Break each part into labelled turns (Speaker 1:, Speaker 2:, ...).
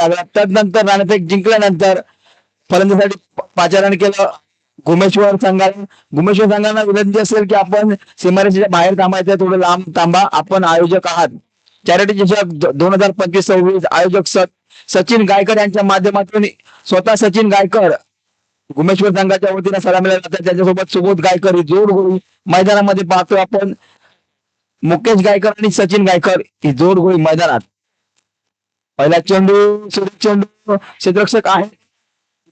Speaker 1: लागला. त्यानंतर नाणेफेक जिंकल्यानंतर फलंदाजीसाठी पाचारण केलं गुमेश्वर संघाला. गुमेश्वर संघाला विनंती असेल की आपण सीमारेषेच्या बाहेर थांबायचं, थोडं लांब थांबा. आपण आयोजक आहात. चॅरिटी चषक 2025-26 आयोजक सचिन गायकर यांच्या माध्यमातून स्वतः सचिन गायकर गुमेश्वर संघाच्या वतीने सलामीला जातात. त्याच्यासोबत सुबोध गायकर ही जोड गोळी मैदानामध्ये पाहतो आपण. मुकेश गायकर आणि सचिन गायकर ही जोड गोळी मैदानात. पहिला चेंडू चेंडू क्षेत्ररक्षक आहे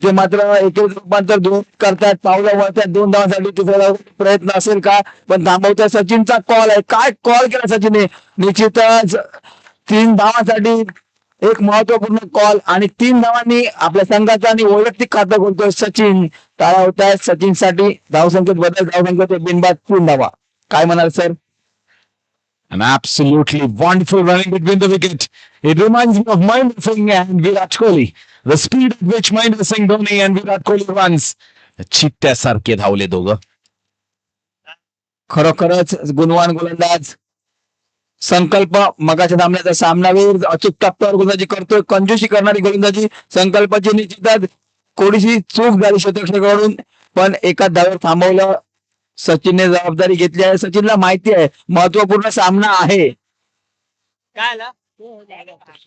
Speaker 1: ते मात्र एकेच रूपांतर दोन करतात. पावलं वळतात 2 धावांसाठी. तिसरा प्रयत्न असेल का, पण थांबवतात. सचिनचा कॉल आहे. काय कॉल केला सचिनने. निश्चितच 3 धावांसाठी एक महत्वपूर्ण कॉल आणि 3 धावांनी आपल्या संघाचा आणि वैयक्तिक खातं खोलतोय सचिन. टाळा होत आहेत सचिनसाठी. धावसंख्येत बदल, धावसंख्येत बिनबाद 3 धावा. काय म्हणाल sir?
Speaker 2: An absolutely wonderful running between the wicket. It reminds me of Mahendra Singh and Virat Kohli. The speed at which Mahendra Singh Dhoni and Virat Kohli runs. चिट्ट्यासारखे धावले दोघं.
Speaker 1: खरोखरच गुणवान गोलंदाज. संकल्प मगाच्या सामन्याचा सामनावीर अचूक टप्प्यावर गोलंदाजी करतोय. कंजूसी करणारी गोलंदाजी. संकल्पाची निश्चितच थोडीशी चूक झाली क्षेत्ररक्षकाकडून, पण एका धावेवर थांबवलं. सचिनने जबाबदारी घेतली आहे. सचिनला माहिती आहे महत्वपूर्ण सामना आहे.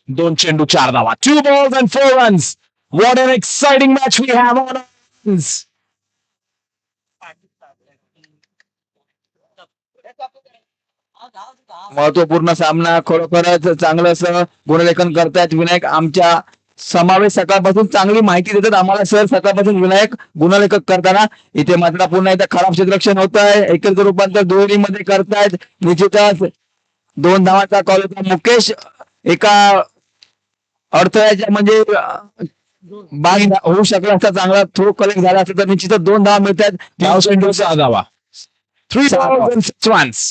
Speaker 2: 2 चेंडू 4 धावा. 2 balls and 4 runs. What an exciting match we have on our hands.
Speaker 1: महत्वपूर्ण सामना. खरोखरच चांगलं असं गुणलेखन करतायत विनायक. आमच्या समावेश सकाळपासून चांगली माहिती देतात आम्हाला सर सकाळपासून विनायक गुणलेखक करताना. इथे मात्र पुन्हा एकदा खराब क्षेत्ररक्षण होत आहे. एकच रूपांतर दोन्हीमध्ये करतायत. निश्चितच 2 धावांचा कॉल होता. मुकेश एका अडथळ्याच्या म्हणजे बाद होऊ शकला असता, चांगला थ्रो कलेक्ट झाला असता तर निश्चितच 2 धावा मिळतात.
Speaker 2: 3 चेंडू 6 धावा. 3 balls and 6 runs.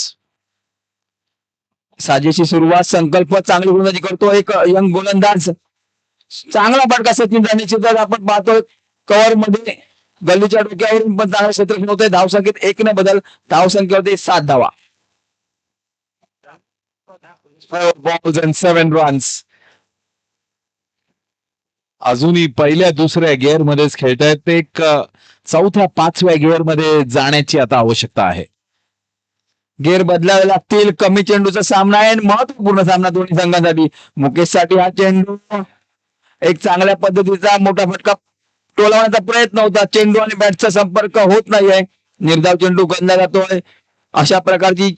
Speaker 1: साजेशी सुरुवात. संकल्प चांगली गोलंदाजी करतो एक यंग गोलंदाज. चांगला फटका सचिनचा. निश्चितच आपण पाहतोय कव्हर मध्ये गल्लीच्या डोक्यावरून पण चांगलं क्षेत्ररक्षण होतंय. धावसंख्येत 1 ने बदल. धावसंख्या होते 7 धावा.
Speaker 2: 4 balls and 7 runs. अजूनही पहिल्या दुसऱ्या गिअर मध्येच खेळतायत ते. एक चौथ्या 5व्या गिअर मध्ये जाण्याची आता आवश्यकता आहे.
Speaker 1: गेअर बदलावे लागतील. कमी चेंडूचा सामना आहे. महत्वपूर्ण सामना दोन्ही संघांसाठी. मुकेशसाठी हा चेंडू एक चांगल्या पद्धतीचा मोठा फटका टोलावण्याचा प्रयत्न होता. चेंडू आणि बॅटचा संपर्क होत नाहीये. निर्धाव चेंडू गंधला जातोय. अशा प्रकारची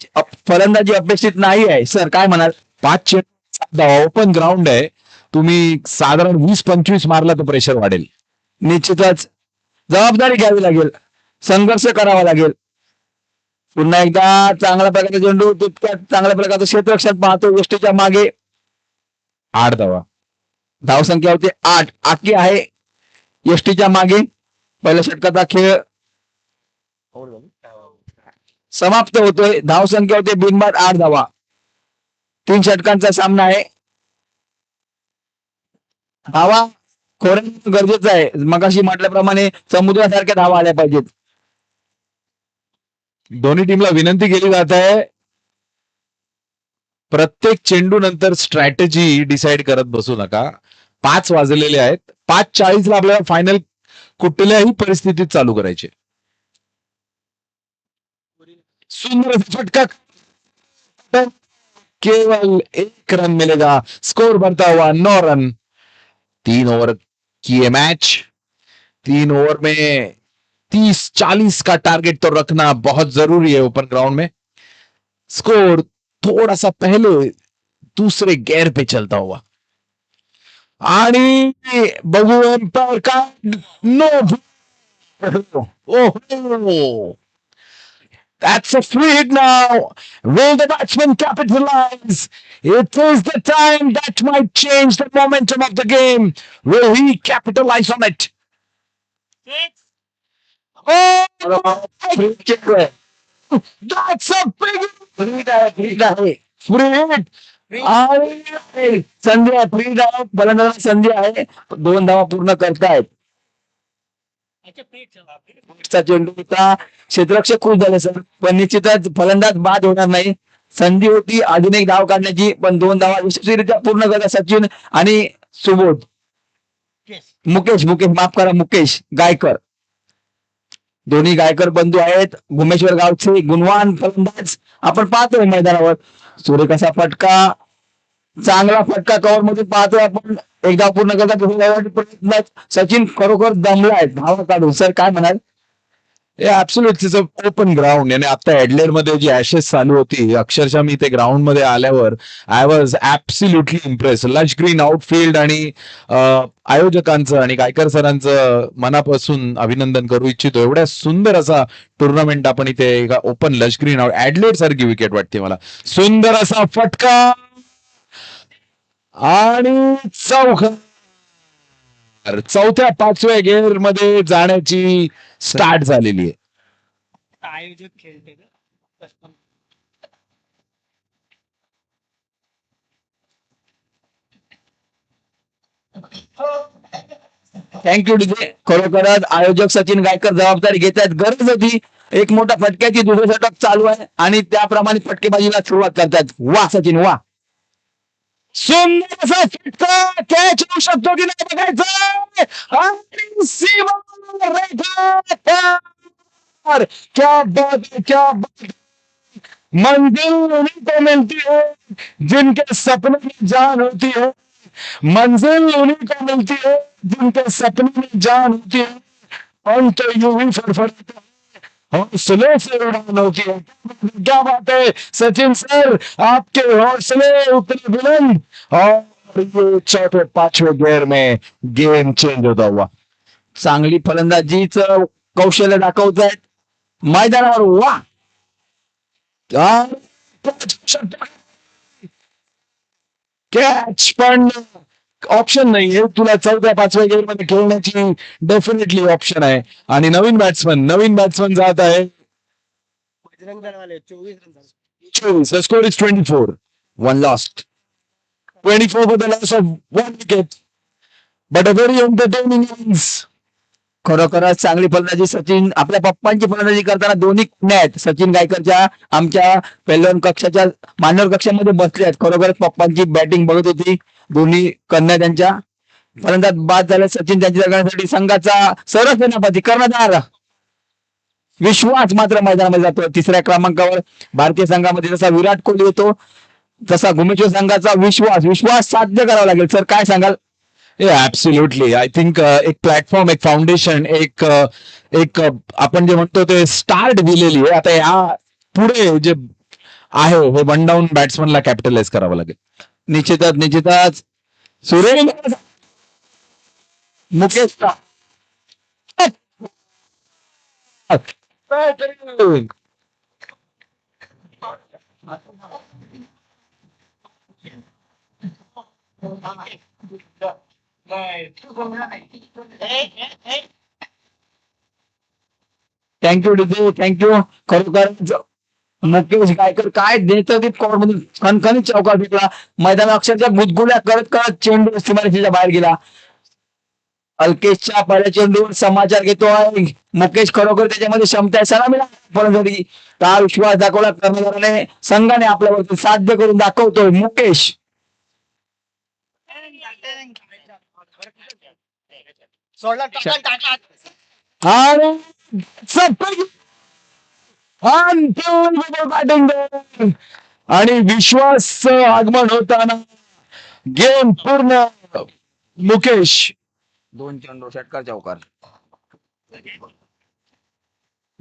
Speaker 1: फलंदाजी अपेक्षित नाही आहे. सर काय म्हणाल?
Speaker 2: 5 चेंडू ओपन ग्राउंड आहे. तुम्ही साधारण 20-25 मारला तर प्रेशर वाढेल.
Speaker 1: निश्चितच जबाबदारी घ्यावी लागेल. संघर्ष करावा लागेल. पुन्हा एकदा चांगल्या प्रकारचा चेंडू. तितक्या चांगल्या प्रकारचं क्षेत्ररक्षण पाहतो यष्टीच्या मागे.
Speaker 2: 8 धावा.
Speaker 1: धावसंख्या होते 8. आकी आहे यष्टीच्या मागे. पहिल्या षटकाचा खेळ समाप्त होतोय. धावसंख्या होते बिनबाद 8 धावा. 3 षटकांचा सामना आहे. धावा खोऱ्यात गरजेचं आहे. मगाशी म्हटल्याप्रमाणे समुद्रासारख्या धावा आल्या पाहिजेत.
Speaker 2: दोन्ही टीमला विनंती केली जात आहे प्रत्येक चेंडू नंतर स्ट्रॅटेजी डिसाइड करत बसू नका. 5 वाजलेले आहेत. 5:40 ला आपल्याला फायनल कुठल्याही परिस्थितीत चालू करायचे. सुंदर फटका. केवल 1 रन मिलेगा. स्कोर बढ़ता हुआ 9 रन. 3 ओवर की ये मैच. 3 ओवर में 30-40 का टारगेट तो रखना बहुत जरूरी है ओपन ग्राउंड में. स्कोर थोड़ा सा पहले दूसरे गियर पे चलता हुआ. आणि बघू एम्पायर का no. Oh, that's a free hit now. Will the batsman capitalize? It is the time that might change the momentum of the game. Will he capitalize on it? Oh, that's a big free hit.
Speaker 1: संधी आहे. Free धाव फलंदाजांना संधी आहे. 2 धावा पूर्ण करतायत. चेंडू होता. क्षेत्ररक्षक खुश झाले सर, पण निश्चितच फलंदाज बाद होणार नाही. संधी होती अजून एक धाव काढण्याची, पण 2 धावा यशस्वीरित्या पूर्ण करतात सचिन आणि सुबोध. मुकेश मुकेश माफ करा, मुकेश गायकर. दोन्ही गायकर बंधू आहेत, भुमेश्वर गावचे गुणवान फलंदाज आपण पाहतोय मैदानावर. सूर्यकसा फटका, चांगला फटका कव्हर मधून पाहतोय आपण. एकदा पूर्ण करतात प्रयत्न. सचिन खरोखर दमलाय धावा काढून. सर काय म्हणाल?
Speaker 2: ऍब्सोल्युटली ओपन ग्राउंड आणि आता एडलेड मध्ये जी ऍशेस चालू होती, अक्षरशः मी ते ग्राउंड मध्ये आल्यावर I was absolutely impress. Lush green outfield आणि आयोजकांचं आणि गायकर सरांचं मनापासून अभिनंदन करू इच्छितो. एवढ्या सुंदर असा टुर्नामेंट आपण इथे open lush green out Adelaide सारखी विकेट वाटते मला. सुंदर असा फटका आणि चौथ्या पाचव्या गेअर मध्ये जाण्याची स्टार्ट झालेली आहे.
Speaker 3: आयोजक खेळते
Speaker 1: थँक्यू डीजे. खरोखरच आयोजक सचिन गायकर जबाबदारी घेत आहेत. गरज होती एक मोठा फटक्याची, दुसरं षटक चालू आहे आणि त्याप्रमाणे फटकेबाजीला सुरुवात करतात. वा सचिन वा. सुंदर असा फटका, कॅच होऊ शकतो की नाही बघायचं. आणि सीमा रेखा. क्या बात है, क्या बात है. मंजिल उन्हीं को मिलती है जिनके सपने में जान होती है. मंजिल उन्हीं को मिलती है जिनके सपने में जान होती है. हम तो यूं ही फड़फड़ाते हैं, हौसले से उड़ान होती है. क्या बात है सचिन सर, आपके हौसले उतने बुलंद. और ये चौथे पाचवे गेअर में गेम चेंज होता हुआ. चांगली फलंदाजीचं कौशल्य दाखवत आहेत मैदानावर. वा.
Speaker 2: कॅच पण ऑप्शन नाहीये तुला चौथ्या पाचव्या गेअर मध्ये खेळण्याची. डेफिनेटली ऑप्शन आहे. आणि नवीन बॅट्समन जात आहे.
Speaker 3: बजरंग दलवाले 24 रन झाले.
Speaker 2: 24. The score is 24.
Speaker 1: One lost.
Speaker 2: 24 for the loss of one wicket. But a very entertaining innings.
Speaker 1: खरोखरच चांगली फलंदाजी सचिन, आपल्या पप्पांची फलंदाजी करताना दोन्ही कन्या आहेत सचिन गायकरच्या. आमच्या पहिलवान कक्षाच्या मान्यवर कक्षामध्ये बसले आहेत. खरोखरच पप्पांची बॅटिंग बघत होती. दोन्ही कन्या त्यांच्या फलंदाज बाद झाले. सचिन त्यांच्या जगण्यासाठी संघाचा सरसेनापती कर्णधार विश्वास मात्र मैदानामध्ये जातो. तिसऱ्या क्रमांकावर भारतीय संघामध्ये जसा विराट कोहली येतो तसा भुमेश्वर संघाचा विश्वास साध्य करावा लागेल. सर काय सांगाल?
Speaker 2: ऍब्सोल्युटली. आय थिंक एक प्लॅटफॉर्म, एक फाउंडेशन, एक आपण जे म्हणतो ते स्टार्ट दिलेली आहे. आता या पुढे जे आहे हे वन डाऊन बॅट्समनला कॅपिटलाइज करावं लागेल.
Speaker 1: निश्चितच Suresh Mukesh thank you DJ, thank you. खरोखर मुकेश गायकर काय नेतृत्व कव्हर मधून खणखणीत चौकार फेकला. मैदान अक्षरशः गुदगुल्या करत करत चेंडू सीमारेषेच्या बाहेर गेला. अल्केशच्या पहिल्या चेंडूवर समाचार घेतो आहे मुकेश. खरोखर त्याच्यामध्ये क्षमता आहे. सलामीला फलंदाजी हा विश्वास दाखवला कर्णधाराने. संघाने आपल्यावरती साध्य करून दाखवतोय मुकेश.
Speaker 3: सोडला टाका.
Speaker 1: आणि बॅटिंग
Speaker 2: आणि विश्वास आगमन होताना गेम पूर्ण. मुकेश
Speaker 1: 2 चेंडू षटकार चौकार.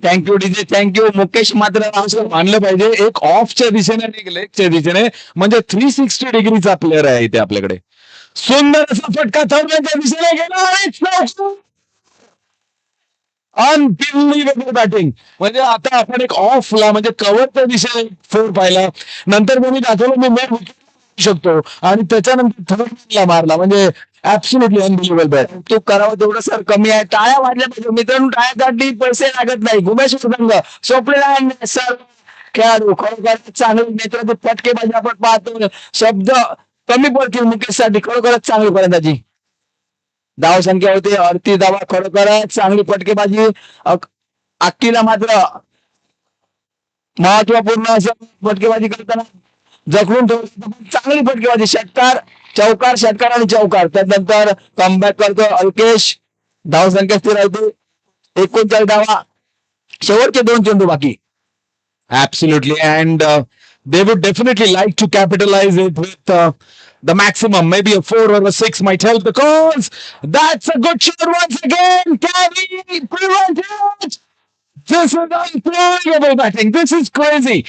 Speaker 1: Thank you DJ, thank you. मुकेश मात्र
Speaker 2: मानलं पाहिजे एक ऑफच्या दिशेने आणि एक लेगच्या दिशेने, म्हणजे 360 डिग्रीचा प्लेअर आहे इथे आपल्याकडे. सुंदर असा फटका थर्डच्या दिशेने गेला आणि अनबिलिव्हेबल बॅटिंग. म्हणजे आता आपण एक ऑफला म्हणजे कव्हरच्या दिशेने फोर पाहिला, नंतर मी दाखवलं मी मेन विकेट शकतो आणि त्याच्यानंतर थर्डला मारला. म्हणजे ऍब्सोल्युटली अनबिलिव्हेबल बॅट.
Speaker 1: तो करावं तेवढं सर कमी आहे. टाळ्या वाजल्या पाहिजे मित्रांनो. टाळ्यासाठी पैसे लागत नाही. भुमेश्वर संघ सोपलेला सर खेळाडू खरोखर चांगले नेतृत्व फटकेबाजी आपण पाहतो. शब्द कमी पडतील मुकेशसाठी. खरोखरच चांगली फलंदाजी. धाव संख्या होते 38 धावा. खरोखरच चांगली फटकेबाजी. अक्कीला मात्र महत्वपूर्ण असं फटकेबाजी करताना जखडून ठेवली. चांगली फटकेबाजी. षटकार चौकार, षटकार आणि चौकार. त्यानंतर कमबॅक करतो अल्केश. धावसंख्या स्थिर राहते 39 धावा. शेवटचे 2 चेंडू बाकी.
Speaker 2: Absolutely, and they would definitely like to capitalize it with the maximum, maybe a 4 or a 6 might help the cause. That's a good shot once again. Can he prevent it? This is unbelievable batting. This is crazy.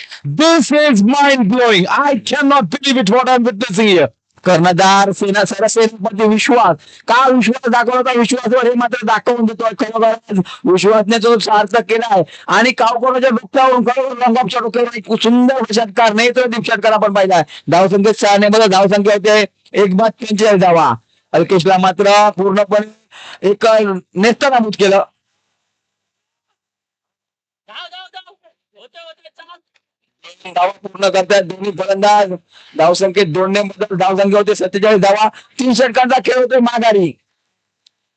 Speaker 2: This is mind blowing. I cannot believe it what I'm witnessing here.
Speaker 1: कर्णधार सेनापती विश्वास. का विश्वास दाखवला होता विश्वासवर हे मात्र दाखवून देतोय. खरोखर विश्वासने जो सार्थक केलाय आणि कावकोराच्या डोक्यावरून खरोखर रंगापच्या डोक्यावर एक सुंदर षटकार, नाही तर षटकार आपण पाहिला. धावसंख्येत 6 ने बदल धावसंख्या होते 1 धावा. अल्केशला मात्र पूर्णपणे एक नेस्तनाबूत केलं. धावा पूर्ण करतात दोन्ही फलंदाज. धावसंख्येत 2 ने बदल धावसंख्या होते 47 धावा. 3 षटकांचा खेळ होतोय माघारी.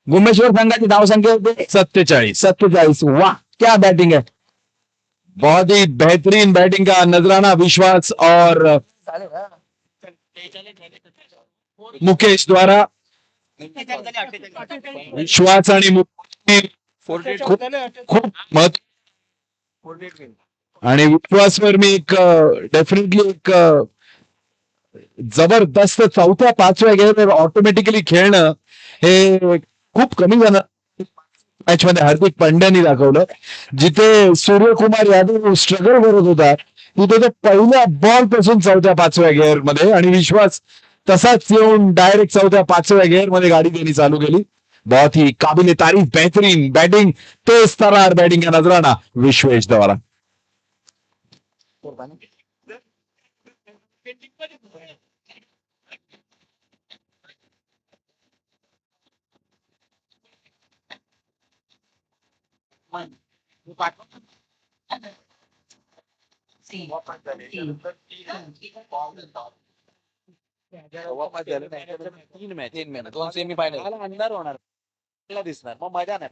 Speaker 1: गुमेश्वर संघाची धावसंख्या होते 47. वाह क्या बैटिंग है.
Speaker 2: बहुत ही बेहतरीन बैटिंग का नजराना विश्वास और मुकेश द्वारा. विश्वास आणि मुकेश खूप महत्व आणि विश्वासवर मी एक डेफिनेटली एक जबरदस्त 4थ्या 5व्या गेमवर ऑटोमॅटिकली खेळणं हे खूप कमी झालं. मॅच मध्ये हार्दिक पांड्यानी दाखवलं. जिथे सूर्यकुमार यादव स्ट्रगल करत होता तिथे तो पहिल्या बॉल पासून 4थ्या 5व्या गेअर मध्ये आणि विश्वास तसाच येऊन डायरेक्ट 4थ्या 5व्या गेअर मध्ये गाडी त्यांनी चालू केली. बहुत ही काबिल तारीफ बेहतरीन बैटिंग, तेज तरार बैटिंग का नजराना विश्वेश द्वारा.
Speaker 4: दोन सेमीफायनल अंधार होणार दिसणार मग मजा नाही.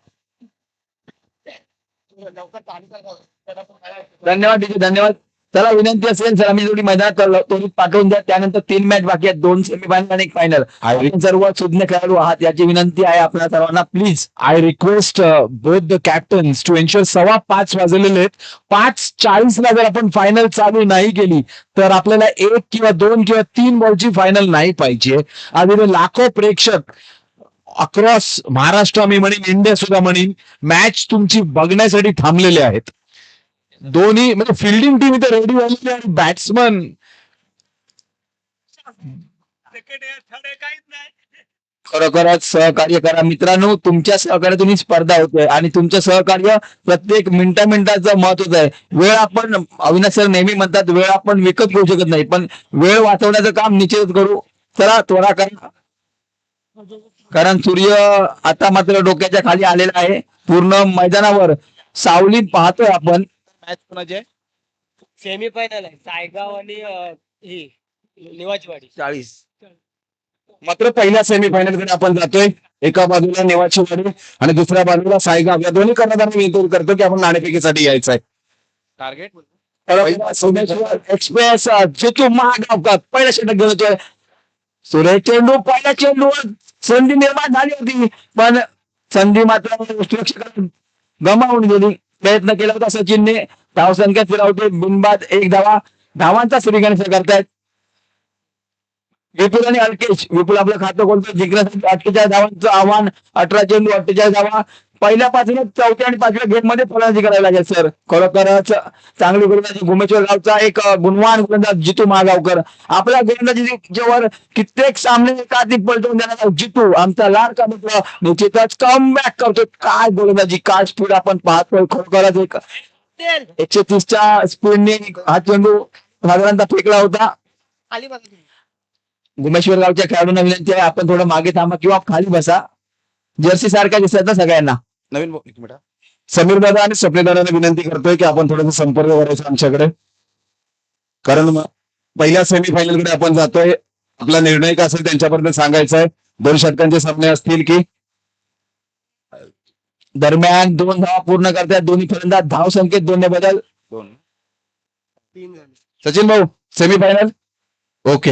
Speaker 1: धन्यवाद डीजे, धन्यवाद. चला विनंती असेल सर आम्ही थोडी मैदानात तोडीत पाठवून द्या. त्यानंतर 3 मॅच बाकी आहेत, 2 सेमीफायनल आणि 1 फायनल. आपण सर्व सुज्ञ खेळाडू आहात याची विनंती आहे आपल्या सर्वांना please.
Speaker 2: I request both the captains to ensure 5:15 वाजलेले आहेत. 5:40 ला जर आपण फायनल चालू नाही केली तर आपल्याला 1 किंवा 2 किंवा 3 बॉलची फायनल नाही पाहिजे. आणि लाखो प्रेक्षक अक्रॉस महाराष्ट्र मी म्हणेन, इंडिया सुद्धा म्हणेन, मॅच तुमची बघण्यासाठी थांबलेले आहेत. दोन्ही म्हणजे फिल्डिंग टीम इथे रेडी झालेली आणि बॅट्समन
Speaker 1: खरोखरच सहकार्य करा मित्रांनो. तुमच्या सहकार्यातून ही स्पर्धा होते आणि तुमचं सहकार्य प्रत्येक मिनिटाचं महत्वाचं आहे. वेळ आपण अविनाश सर नेहमी म्हणतात वेळ आपण विकत घेऊ शकत नाही, पण वेळ वाचवण्याचं काम निश्चित करू. चला त्वरा करा कारण सूर्य आता मात्र डोक्याच्या खाली आलेला आहे. पूर्ण मैदानावर सावली पाहतोय आपण.
Speaker 4: मॅच कोणाची आहे? सेमीफायनल आहे सायगाव आणि ही निवाचीवाडी
Speaker 1: 40.
Speaker 2: मात्र पहिल्या सेमीफायनल कडे आपण जातोय. एका बाजूला नेवाचीवाडी आणि दुसऱ्या बाजूला सायगाव. या दोन्ही कर्णधारांनी विनंती करतो की आपण नाणेफेकीसाठी यायचं आहे.
Speaker 4: टार्गेट
Speaker 1: सोमेश्वर एक्सप्रेस जितू महागावकर पहिल्या षटक गेलोय. सुरेश चेंडू पहिल्या चेंडूवर संधी निर्माण झाली होती पण संधी मात्र सुरक्षकांनी गमावून गेली. प्रयत्न केला होता सचिनने. धावसंख्या फिरवते बिनबाद 1 धावा. धावांचा श्रीगणेश करतायत विपुल आणि अल्केश. विपुल आपलं खातं खोलतो जिंकण्यासाठी 48 धावांचं आव्हान. 18 चेंडू 48 धावा. पहिल्या 5 चौथ्या आणि 5व्या गेम मध्ये फलंदाजी करायला लागेल सर. खरोखरच चांगली गोलंदाजी गुमेश्वर गावचा एक गुणवान गोलंदाज जितू महागावकर. आपल्या गोलंदाजीवर कित्येक सामने एकाधिक पलटवून देण्याचा जितू आमचा लाडका मित्र निश्चितच कमबॅक करतो. काय गोलंदाजी, काय स्पीड आपण पाहतोय. खरोखरच एक 130च्या स्पीडने हा चेंडू साधारणतः फेकला होता.
Speaker 4: खाली बघा तुम्ही.
Speaker 1: गुमेश्वर गावच्या खेळाडूंना विनंती आहे आपण थोडं मागे थांबा किंवा खाली बसा. जर्सी सारख्या दिसत ना सगळ्यांना.
Speaker 4: नवीन एक मिनिट
Speaker 2: समीर दादा आणि स्वप्नील दादांना विनंती करतोय की आपण थोडासा संपर्क करायचा आमच्याकडे, कारण पहिल्या सेमीफायनल कडे आपण जातोय. आपला निर्णय काय असेल त्यांच्यापर्यंत सांगायचा आहे. 2 षटकांचे सामने असतील की
Speaker 1: दरम्यान 2 धावा पूर्ण करतात दोन्ही फलंदाज. धाव संख्येत 2 ने बदल.
Speaker 4: 3 झाले.
Speaker 2: सचिन भाऊ सेमीफायनल ओके.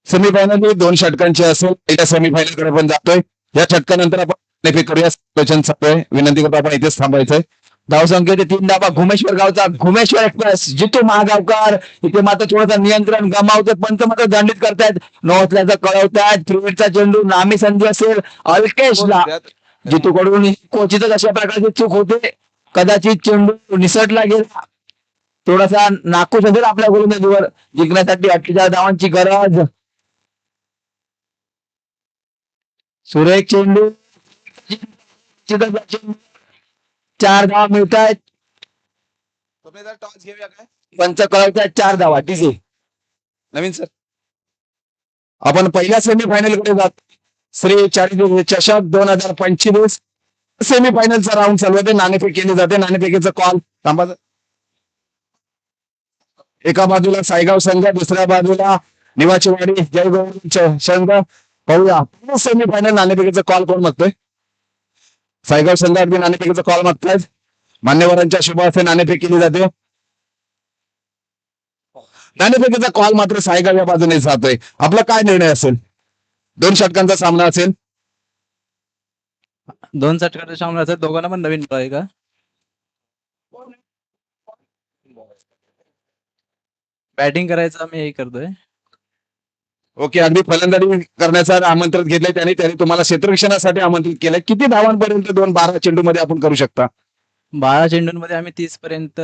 Speaker 2: सेमीफायनल 2 षटकांची असेल. पहिल्या सेमीफायनल कडे पण जातोय. या षटकानंतर आपण नाणेफेक करूया. सूचन चालू आहे. विनंती करतो आपण इथेच थांबायचंय.
Speaker 1: धावसंख्या 3 धावा. घुमेश्वर गावचा घुमेश्वर एक्सप्रेस जितू महागावकर इथे मात्र थोडंसं नियंत्रण गमावतात. पंच मात्र दंडित करतायत. नवसल्याचं कळवतायत. क्रिकेटचा चेंडू नामी संधी असेल अल्केशला. जितूकडून क्वचितच अशा प्रकारची चूक होते. कदाचित चेंडू निसटला गेला. थोडासा नाखुश असेल आपल्या गोलंदाजीवर. जिंकण्यासाठी 48 धावांची गरज. सुरेख चेंडू. 4 धावा मिळत आहेत.
Speaker 2: टॉस घेऊया काय
Speaker 1: पंच कळवतायत 4 धावा. डीजे
Speaker 2: नवीन सर. आपण पहिल्या सेमीफायनल कडे जात. श्री चारित्र्य चषक 2025 सेमीफायनलचा राऊंड चालू आहे. नाणेफेक केली जाते. नाणेफेकीचा कॉल थांबा. एका बाजूला सायगाव संघ, दुसऱ्या बाजूला निवाचीवाडी जयगौर संघ. पाहूया सेमीफायनल नाणेफेकीचा कॉल कोण मागतोय. सायगाव संघ अगदी नाणेफेकीचा कॉल मागतायत. मान्यवरांच्या शुभ हस्ते नाणेफेक केली जाते. नाणेफेकीचा कॉल मात्र सायगाव या बाजूने जातोय. आपला काय निर्णय असेल. 2 षटकांचा सामना असेल.
Speaker 5: 2 षटकांचा सामना असेल. दोघांना पण नवीन बॉल आहे का. बॅटिंग करायचं आम्ही हे करतोय.
Speaker 2: ओके. अगदी फलंदाजी करण्याचा आमंत्रित घेतलंय त्यांनी तुम्हाला क्षेत्ररक्षणासाठी आमंत्रित केलंय. किती धावांपर्यंत 12 चेंडू मध्ये आपण करू शकता.
Speaker 5: 12 चेंडूंमध्ये आम्ही 30 पर्यंत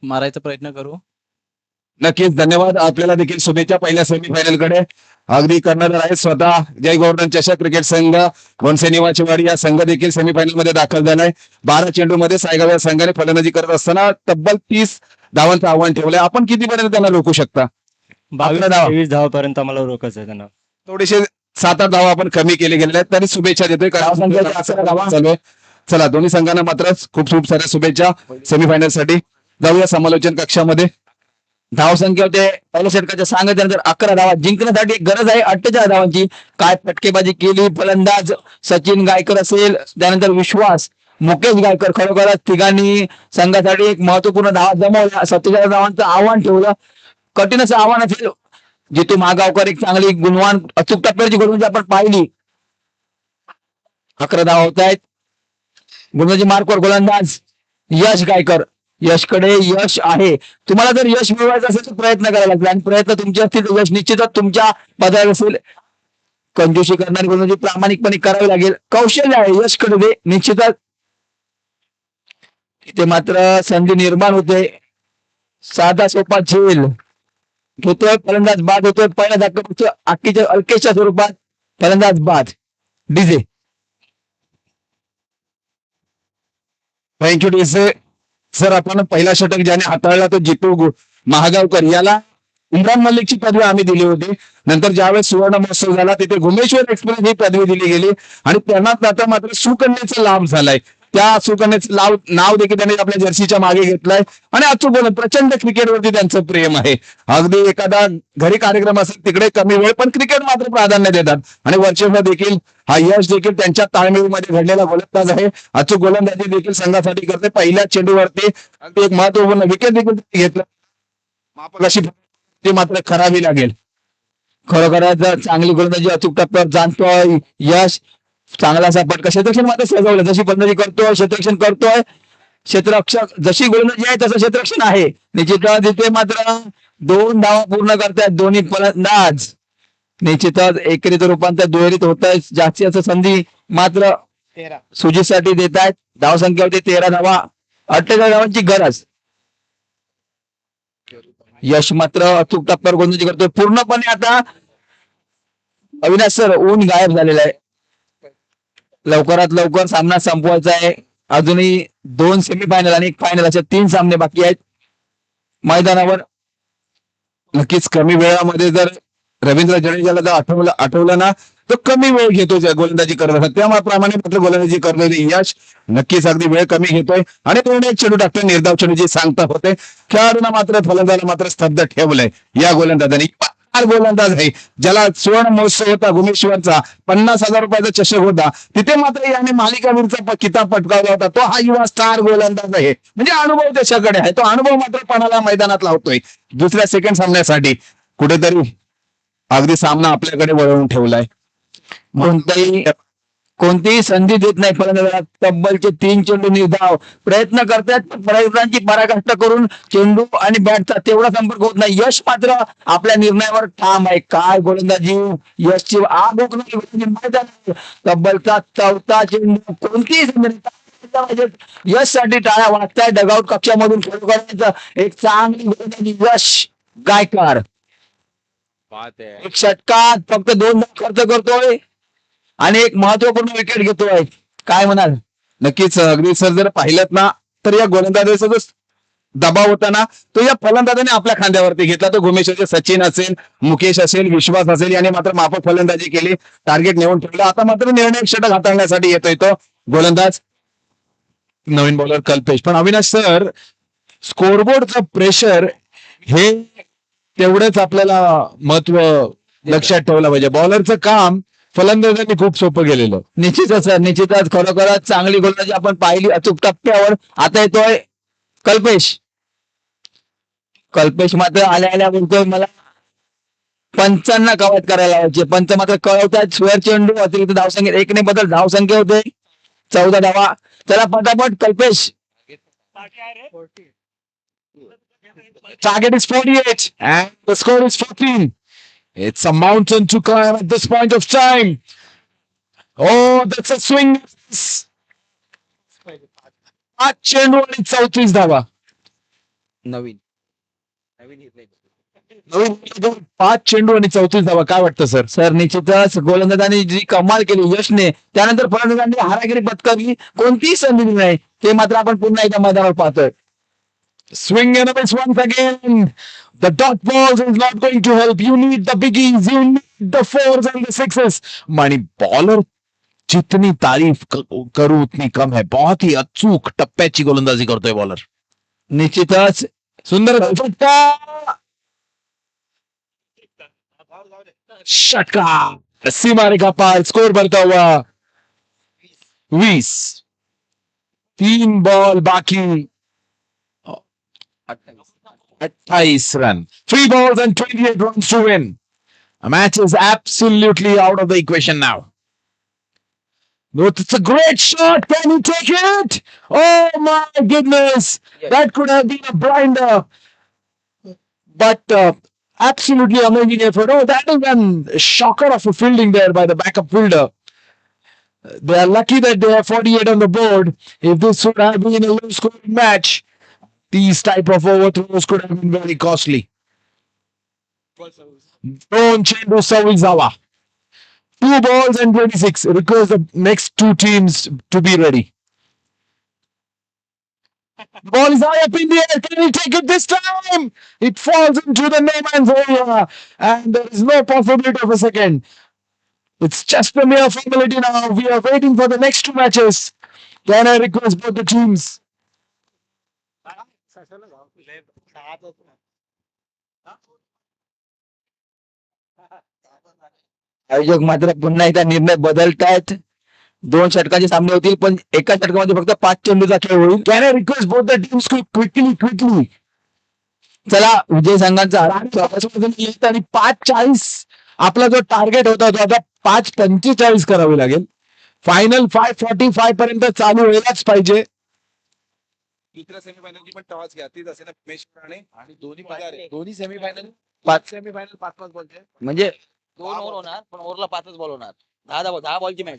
Speaker 5: मारायचा प्रयत्न करू.
Speaker 2: नक्कीच. धन्यवाद. आपल्याला देखील शुभेच्छा पहिल्या सेमीफायनल कडे. अगदी कर्णधार आहेत स्वतः जय गव्हर्नर चषक क्रिकेट संघ गोनसे निवाचीवाडी या संघ देखील सेमीफायनल मध्ये दाखल झालाय. 12 चेंडू मध्ये सायगाव या संघाने फलंदाजी करत असताना तब्बल 30 धावांचं आव्हान ठेवलंय. आपण कितीपर्यंत त्यांना रोखू शकता.
Speaker 3: 22-23 धावापर्यंत आम्हाला रोखायचं आहे त्यांना.
Speaker 2: थोडेसे 7-8 धावा आपण कमी केले गेले आहेत. तरी शुभेच्छा देतोय. चालू आहे. चला दोन्ही संघांना मात्र खूप खूप साऱ्या शुभेच्छा सेमीफायनल साठी. जाऊया समालोचन कक्षामध्ये.
Speaker 1: धावसंख्या होते पहिल्या षटकाच्या सांगितल्यानंतर 11 धावा. जिंकण्यासाठी एक गरज आहे 48 धावांची. काय फटकेबाजी केली फलंदाज सचिन गायकर असेल, त्यानंतर विश्वास मुकेश गायकर. खरोखरच तिघांनी संघासाठी एक महत्वपूर्ण धावा जमवल्या. 47 धावांचं आव्हान ठेवलं. कठीण असं आव्हान असेल. जितू महागावकर एक चांगली गुणवान अचूक टप्प्याची गोलंदाजी आपण पाहिली. 11 धावा होत आहेत. गोलंदाजी मार्कवर गोलंदाज यश गायकर. यशकडे यश आहे. तुम्हाला जर यश मिळवायचं असेल तर प्रयत्न करायला लागतील आणि प्रयत्न तुमचे असतील तर यश निश्चितच तुमच्या पदावर असेल. कंजूशी करणारी गोलंदाजी प्रामाणिकपणे करावी लागेल. कौशल्य आहे यशकडे ते निश्चितच. इथे मात्र संधी निर्माण होते. साधा सोपा झेल घेतोय फलंदाज बाद होतोय. पहिला धक्का अक्कीच्या अल्केशच्या स्वरूपात फलंदाज बाद. DJ
Speaker 2: thank you DJ. सर आपण पहिला षटक ज्याने हाताळला तो जितू महागावकर याला इम्रान मल्लिकची पदवी आम्ही दिली होती. नंतर ज्यावेळेस सुवर्ण महोत्सव झाला तिथे घुमेश्वर एक्सप्रेस ही पदवी दिली गेली आणि त्यांना आता मात्र सुकन्याचा लाभ झालाय. त्या सुकन्याचं नाव देखील त्यांनी आपल्या जर्सीच्या मागे घेतलंय आणि अचूक बोलत प्रचंड क्रिकेटवरती त्यांचं प्रेम आहे. अगदी एखादा घरी कार्यक्रम असेल तिकडे कमी वेळ पण क्रिकेट मात्र प्राधान्य देतात आणि वर्षभर देखील हा यश देखील त्यांच्या ताळमेळीमध्ये घडलेला गोलंदाज आहे. अचूक गोलंदाजी देखील संघासाठी करते. पहिल्या चेंडूवरती अगदी एक महत्वपूर्ण विकेट देखील घेतलं. मापक अशी ती मात्र करावी लागेल.
Speaker 1: खरोखरच चांगली गोलंदाजी अचूक टप्प्यावर जाणतोय यश. चांगला असा फटका. क्षेत्ररक्षण मात्र सजवलं. जशी फलंदाजी करतोय क्षेत्ररक्षण करतोय. क्षेत्ररक्षक जशी गोलंदाजी आहे तसं क्षेत्ररक्षण आहे. निश्चितच इथे मात्र 2 धावा पूर्ण करतायत दोन्ही फलंदाज. निश्चितच एकरीत रूपांतर दुहेरीत होत आहे. जास्तीत जास्त संधी मात्र
Speaker 3: 13
Speaker 1: सुजीतसाठी देत आहेत. धावसंख्या होती 13 धावा. 48 धावांची गरज. यश मात्र अचूक टप्प्यावर गोलंदाजी करतोय पूर्णपणे. आता अविनाश सर ऊन गायब झालेला आहे. लवकरात लवकर सामना संपवायचा आहे. अजूनही 2 सेमीफायनल आणि 1 फायनल असे 3 सामने बाकी आहेत मैदानावर.
Speaker 2: नक्कीच कमी वेळामध्ये जर रवींद्र जडेजाला जर आठवलं ना तर कमी वेळ घेतो गोलंदाजी करत असतात. त्याप्रमाणे मात्र गोलंदाजी करतोय यश. नक्कीच अगदी वेळ कमी घेतोय आणि तो एक चेंडू टाकतोय. निर्धाव चेंडूची सांगता होते. खेळाडूंना मात्र फलंदाजाला मात्र स्तब्ध ठेवलंय या गोलंदाजाने. गोलंदाज आहे ज्याला सुवर्ण महोत्सव होता घुमेश्वरचा 50,000 रुपयाचा चषक होता तिथे मात्र याने मालिकावीरचा किताब पटकावला होता. तो हा युवा स्टार गोलंदाज आहे. म्हणजे अनुभव त्याच्याकडे आहे. तो अनुभव मात्र पणाला मैदानात लावतोय दुसऱ्या सेकंड सामन्यासाठी. कुठेतरी अगदी सामना आपल्याकडे वळवून ठेवलाय.
Speaker 1: कोणतीही संधी देत नाही फलंदाजाला. तब्बलचे 3 चेंडू निर्धाव प्रयत्न करतात, पण प्रयत्नांची पराकाष्ठा करून चेंडू आणि बॅटचा तेवढा संपर्क होत नाही. यश मात्र आपल्या निर्णयावर ठाम आहे. काय गोलंदाजी, यशची आग ओकणारी गोलंदाजी मैदानात. तब्बलचा 4था चेंडू, कोणतीही संधी नाही. यश साठी टाळ्या वाजताय डगआउट कक्षामधून. खरोखरच एक चांगली गोलंदाजी यश गायकवाड. एक षटकात फक्त 2 धावा खर्च करतोय आणि एक महत्वपूर्ण विकेट घेतोय. काय म्हणाल?
Speaker 2: नक्कीच अगदी सर, जर पाहिलं ना तर या गोलंदाजाचा जो दबाव होता ना, तो या फलंदाजाने आपल्या खांद्यावरती घेतला. तो भुवनेश्वरचे सचिन असेल, मुकेश असेल, विश्वास असेल, याने मात्र माफक फलंदाजी केली, टार्गेट नेऊन ठेवलं. आता मात्र निर्णायक षटक हाताळण्यासाठी येतोय तो गोलंदाज नवीन बॉलर कल्पेश. पण अविनाश सर, स्कोरबोर्डचं प्रेशर हे तेवढंच आपल्याला महत्व लक्षात ठेवलं पाहिजे. बॉलरचं काम फलंदाजांनी खूप सोपं गेलेलं.
Speaker 1: निश्चितच सर, निश्चितच. खरोखरच चांगली गोलंदाजी आपण पाहिली अचूक टप्प्यावर. आता येतोय कल्पेश. कल्पेश मात्र आल्या आल्या बोलतोय मला पंचांना कवच करायला लावायचे. पंच मात्र कळवतात स्क्वेअर चेंडू, अतिरिक्त धावसंख्या 1 ने बदल धावसंख्या होते 14 धावा. चला पटापट Kalpesh.
Speaker 2: Target is 48 and the score is 14. It's a mountain to climb at this point of time. Oh, that's a swing. 5 चेंडू आणि 34 धावा.
Speaker 1: नवीन
Speaker 2: नवीन 5 चेंडू आणि 34 धावा. काय वाटतं सर?
Speaker 1: सर, निश्चितच गोलंदाजांनी जी कमाल केली यशने, त्यानंतर फलंदाजांनी हारागिरी पत्करली. कोणतीही संधी दिली नाही. ते मात्र आपण पुन्हा एकदा मैदानावर पाहतोय.
Speaker 2: Swing and a miss once again. The dot balls is not going to help. You need the biggies. You need the 4s and the 6s. आणि बॉलर जितनी तारीफ करू उतनी कम है. बहुत ही अचूक टप्प्याची गोलंदाजी करतोय बॉलर.
Speaker 1: निश्चितच
Speaker 2: सुंदर फटका. षटकार सीमारेखा पार. स्कोर बढ़ता हुआ 20. 3 बॉल बाकी. 28 run. 3 balls and 28 runs to win. A match is absolutely out of the equation now. No, it's a great shot. Can he take it? Oh my goodness. That could have been a blinder. But absolutely amazing effort. Oh, that is a shocker of a fielding there by the backup fielder. They are lucky that they have 48 on the board. If this would have been a low scoring match, these type of overthrows could have been very costly. Don't chendo 26 धावा. 2 balls and 26. Request the next 2 teams to be ready. The ball is high up in the air. Can he take it this time? It falls into the no man's area, and there is no possibility of a second. It's just a mere formality now. We are waiting for the next 2 matches. Can I request both the teams?
Speaker 1: आयोजक मात्र पुन्हा एकदा निर्णय बदलतायत. 2 षटकाचे सामने होतील, पण एका षटकामध्ये फक्त 5 चेंडूचा खेळ होईल.
Speaker 2: Can I request both the teams quickly?
Speaker 1: चला, विजय संघांचा
Speaker 2: येत आणि 5:40 आपला जो टार्गेट होता तो आता 5:45 करावी लागेल. फायनल 5:45 पर्यंत चालू व्हायलाच पाहिजे.
Speaker 6: दुसऱ्या सेमीफायनलची पण टॉस घ्या तीच असेल ना उमेश राणे आणि
Speaker 5: दोन्ही सेमीफायनल
Speaker 6: 5 सेमीफायनल 5 बॉलचे
Speaker 1: म्हणजे
Speaker 5: 2 ओव्हर होणार, पण ओव्हरला 5च बॉल होणार. 10 बॉलची मॅच.